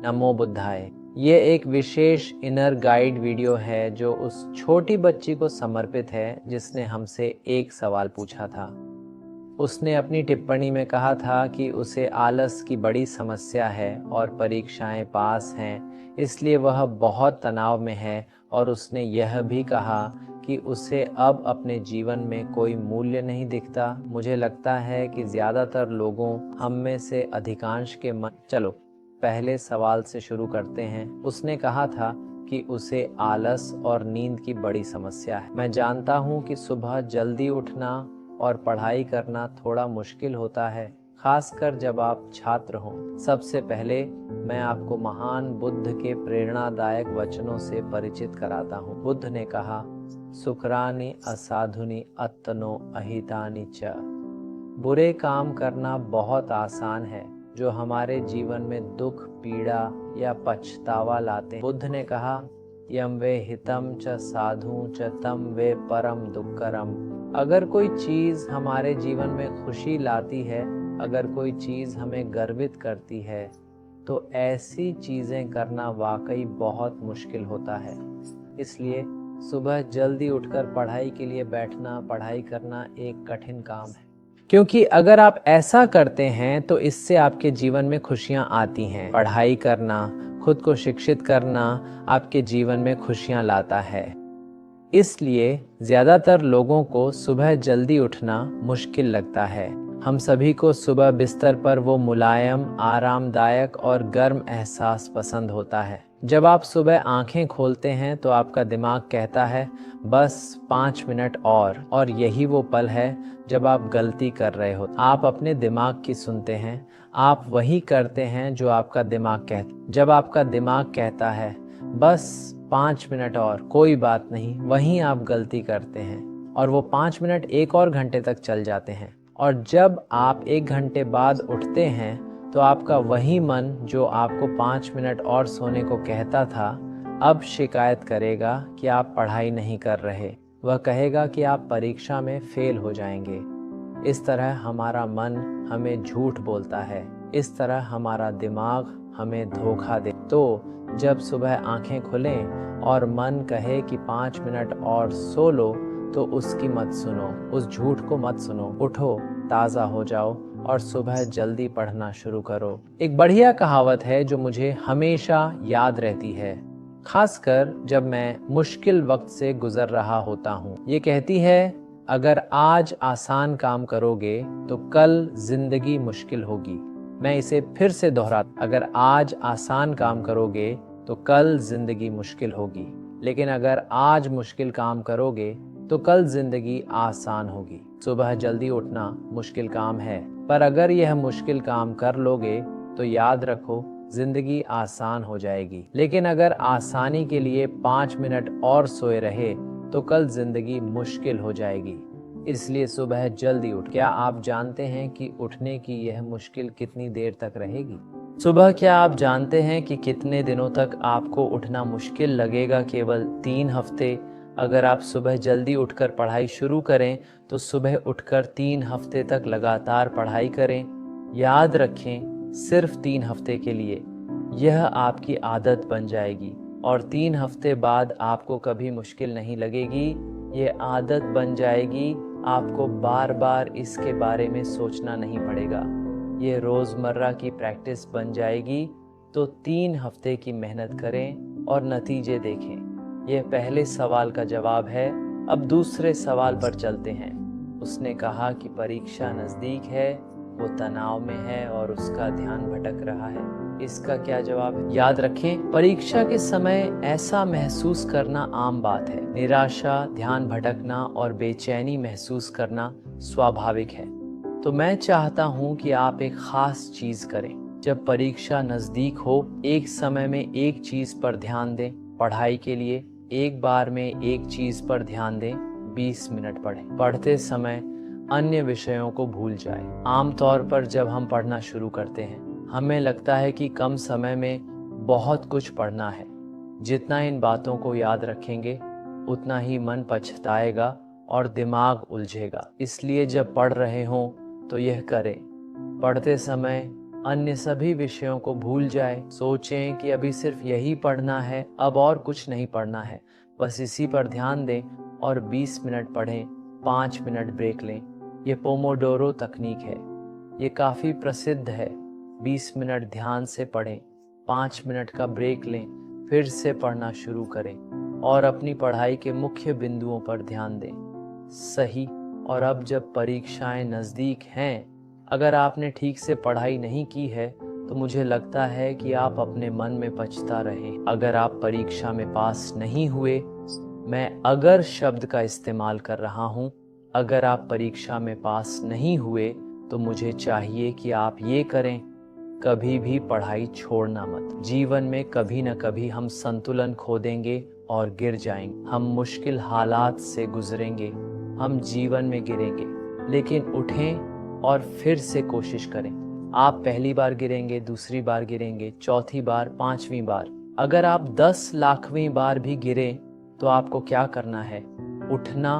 नमो बुद्धाय। ये एक विशेष inner guide video है जो उस छोटी बच्ची को समर्पित है जिसने हमसे एक सवाल पूछा था। उसने अपनी टिप्पणी में कहा था कि उसे आलस की बड़ी समस्या है और परीक्षाएं पास हैं, इसलिए वह बहुत तनाव में है। और उसने यह भी कहा कि उसे अब अपने जीवन में कोई मूल्य नहीं दिखता। मुझे लगता है कि ज़्यादातर लोगों, हम में से अधिकांश के मन। चलो पहले सवाल से शुरू करते हैं। उसने कहा था कि उसे आलस और नींद की बड़ी समस्या है। मैं जानता हूँ कि सुबह जल्दी उठना और पढ़ाई करना थोड़ा मुश्किल होता है, खासकर जब आप छात्र हों। सबसे पहले मैं आपको महान बुद्ध के प्रेरणादायक वचनों से परिचित कराता हूँ। बुद्ध ने कहा, सुकरानि असाधुनि अत्तनो अहितानि च। बुरे काम करना बहुत आसान है जो हमारे जीवन में दुख, पीड़ा या पछतावा लाते हैं। बुद्ध ने कहा, यम वे हितम च साधु च तम वे परम दुक्करम। अगर कोई चीज़ हमारे जीवन में खुशी लाती है, अगर कोई चीज़ हमें गर्वित करती है, तो ऐसी चीज़ें करना वाकई बहुत मुश्किल होता है। इसलिए सुबह जल्दी उठकर पढ़ाई के लिए बैठना, पढ़ाई करना एक कठिन काम है। क्योंकि अगर आप ऐसा करते हैं तो इससे आपके जीवन में खुशियां आती हैं। पढ़ाई करना, खुद को शिक्षित करना आपके जीवन में खुशियां लाता है। इसलिए ज़्यादातर लोगों को सुबह जल्दी उठना मुश्किल लगता है। हम सभी को सुबह बिस्तर पर वो मुलायम, आरामदायक और गर्म एहसास पसंद होता है। जब आप सुबह आंखें खोलते हैं तो आपका दिमाग कहता है, बस 5 मिनट और यही वो पल है जब आप गलती कर रहे हो। आप अपने दिमाग की सुनते हैं, आप वही करते हैं जो आपका दिमाग कहता। जब आपका दिमाग कहता है बस 5 मिनट और, कोई बात नहीं, वहीं आप गलती करते हैं और वो 5 मिनट एक और घंटे तक चल जाते हैं। और जब आप 1 घंटे बाद उठते हैं तो आपका वही मन जो आपको 5 मिनट और सोने को कहता था, अब शिकायत करेगा कि आप पढ़ाई नहीं कर रहे। वह कहेगा कि आप परीक्षा में फेल हो जाएंगे। इस तरह हमारा मन हमें झूठ बोलता है, इस तरह हमारा दिमाग हमें धोखा दे। तो जब सुबह आंखें खुलें और मन कहे कि 5 मिनट और सो लो, तो उसकी मत सुनो, उस झूठ को मत सुनो। उठो, ताज़ा हो जाओ और सुबह जल्दी पढ़ना शुरू करो। एक बढ़िया कहावत है जो मुझे हमेशा याद रहती है, खासकर जब मैं मुश्किल वक्त से गुजर रहा होता हूँ। ये कहती है, अगर आज आसान काम करोगे तो कल जिंदगी मुश्किल होगी। मैं इसे फिर से दोहराता, अगर आज आसान काम करोगे तो कल जिंदगी मुश्किल होगी, लेकिन अगर आज मुश्किल काम करोगे तो कल जिंदगी आसान होगी। सुबह जल्दी उठना मुश्किल काम है, पर अगर यह मुश्किल काम कर लोगे तो याद रखो, जिंदगी आसान हो जाएगी। लेकिन अगर आसानी के लिए 5 मिनट और सोए रहे तो कल जिंदगी मुश्किल हो जाएगी। इसलिए सुबह जल्दी उठ। क्या आप जानते हैं कि उठने की यह मुश्किल कितनी देर तक रहेगी? सुबह क्या आप जानते हैं कि कितने दिनों तक आपको उठना मुश्किल लगेगा? केवल 3 हफ्ते। अगर आप सुबह जल्दी उठकर पढ़ाई शुरू करें तो सुबह उठकर 3 हफ्ते तक लगातार पढ़ाई करें। याद रखें, सिर्फ 3 हफ्ते के लिए। यह आपकी आदत बन जाएगी और 3 हफ्ते बाद आपको कभी मुश्किल नहीं लगेगी। ये आदत बन जाएगी, आपको बार बार इसके बारे में सोचना नहीं पड़ेगा। ये रोज़मर्रा की प्रैक्टिस बन जाएगी। तो 3 हफ्ते की मेहनत करें और नतीजे देखें। यह पहले सवाल का जवाब है। अब दूसरे सवाल पर चलते हैं। उसने कहा कि परीक्षा नज़दीक है, वो तनाव में है और उसका ध्यान भटक रहा है। इसका क्या जवाब है? याद रखें, परीक्षा के समय ऐसा महसूस करना आम बात है। निराशा, ध्यान भटकना और बेचैनी महसूस करना स्वाभाविक है। तो मैं चाहता हूं कि आप एक खास चीज करें। जब परीक्षा नजदीक हो, एक समय में एक चीज पर ध्यान दें। पढ़ाई के लिए एक बार में एक चीज पर ध्यान दें। 20 मिनट पढ़ें। पढ़ते समय अन्य विषयों को भूल जाएं। आमतौर पर जब हम पढ़ना शुरू करते हैं, हमें लगता है कि कम समय में बहुत कुछ पढ़ना है। जितना इन बातों को याद रखेंगे, उतना ही मन पछताएगा और दिमाग उलझेगा। इसलिए जब पढ़ रहे हों तो यह करें। पढ़ते समय अन्य सभी विषयों को भूल जाए। सोचें कि अभी सिर्फ यही पढ़ना है, अब और कुछ नहीं पढ़ना है, बस इसी पर ध्यान दें और 20 मिनट पढ़ें, 5 मिनट ब्रेक लें। ये पोमोडोरो तकनीक है, ये काफ़ी प्रसिद्ध है। 20 मिनट ध्यान से पढ़ें, 5 मिनट का ब्रेक लें, फिर से पढ़ना शुरू करें और अपनी पढ़ाई के मुख्य बिंदुओं पर ध्यान दें। सही। और अब जब परीक्षाएं नज़दीक हैं, अगर आपने ठीक से पढ़ाई नहीं की है तो मुझे लगता है कि आप अपने मन में पछता रहे। अगर आप परीक्षा में पास नहीं हुए, मैं अगर शब्द का इस्तेमाल कर रहा हूँ, अगर आप परीक्षा में पास नहीं हुए तो मुझे चाहिए कि आप ये करें, कभी भी पढ़ाई छोड़ना मत। जीवन में कभी न कभी हम संतुलन खो देंगे और गिर जाएंगे। हम मुश्किल हालात से गुजरेंगे, हम जीवन में गिरेंगे, लेकिन उठें और फिर से कोशिश करें। आप पहली बार गिरेंगे, दूसरी बार गिरेंगे, चौथी बार, 5वीं बार। अगर आप 10 लाखवीं बार भी गिरे तो आपको क्या करना है? उठना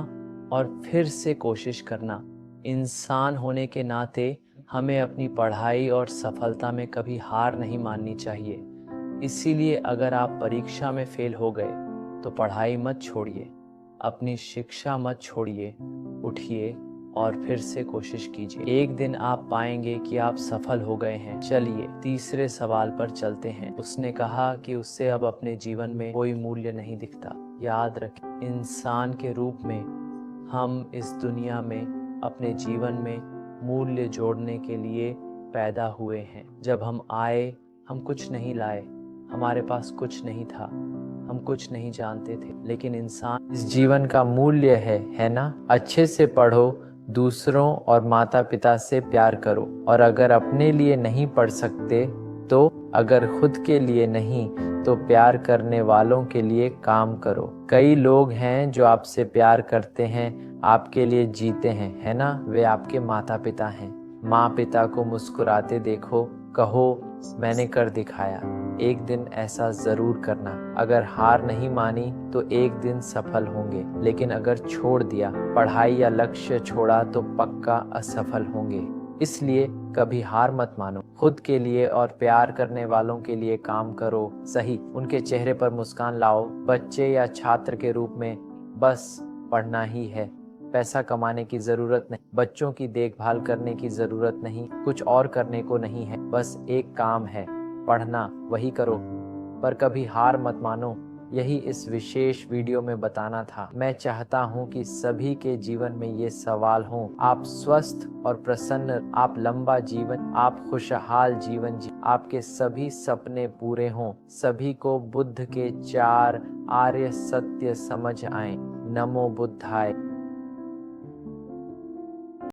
और फिर से कोशिश करना। इंसान होने के नाते हमें अपनी पढ़ाई और सफलता में कभी हार नहीं माननी चाहिए। इसीलिए अगर आप परीक्षा में फेल हो गए तो पढ़ाई मत छोड़िए, अपनी शिक्षा मत छोड़िए, उठिए और फिर से कोशिश कीजिए। एक दिन आप पाएंगे कि आप सफल हो गए हैं। चलिए तीसरे सवाल पर चलते हैं। उसने कहा कि उससे अब अपने जीवन में कोई मूल्य नहीं दिखता। याद रखें, इंसान के रूप में हम इस दुनिया में अपने जीवन में मूल्य जोड़ने के लिए पैदा हुए हैं। जब हम आए, हम कुछ नहीं लाए, हमारे पास कुछ नहीं था, हम कुछ नहीं जानते थे, लेकिन इंसान इस जीवन का मूल्य है ना? अच्छे से पढ़ो, दूसरों और माता पिता से प्यार करो, और अगर अपने लिए नहीं पढ़ सकते तो अगर खुद के लिए नहीं तो प्यार करने वालों के लिए काम करो। कई लोग हैं जो आपसे प्यार करते हैं, आपके लिए जीते हैं, है ना? वे आपके माता पिता हैं। माँ पिता को मुस्कुराते देखो, कहो मैंने कर दिखाया। एक दिन ऐसा जरूर करना। अगर हार नहीं मानी तो एक दिन सफल होंगे, लेकिन अगर छोड़ दिया, पढ़ाई या लक्ष्य छोड़ा, तो पक्का असफल होंगे। इसलिए कभी हार मत मानो। खुद के लिए और प्यार करने वालों के लिए काम करो। सही, उनके चेहरे पर मुस्कान लाओ। बच्चे या छात्र के रूप में बस पढ़ना ही है। पैसा कमाने की जरूरत नहीं, बच्चों की देखभाल करने की जरूरत नहीं, कुछ और करने को नहीं है। बस एक काम है, पढ़ना, वही करो। पर कभी हार मत मानो। यही इस विशेष वीडियो में बताना था। मैं चाहता हूं कि सभी के जीवन में ये सवाल हों। आप स्वस्थ और प्रसन्न, आप लंबा जीवन, आप खुशहाल जीवन जी, आपके सभी सपने पूरे हों, सभी को बुद्ध के 4 आर्य सत्य समझ आए। नमो बुद्धाय।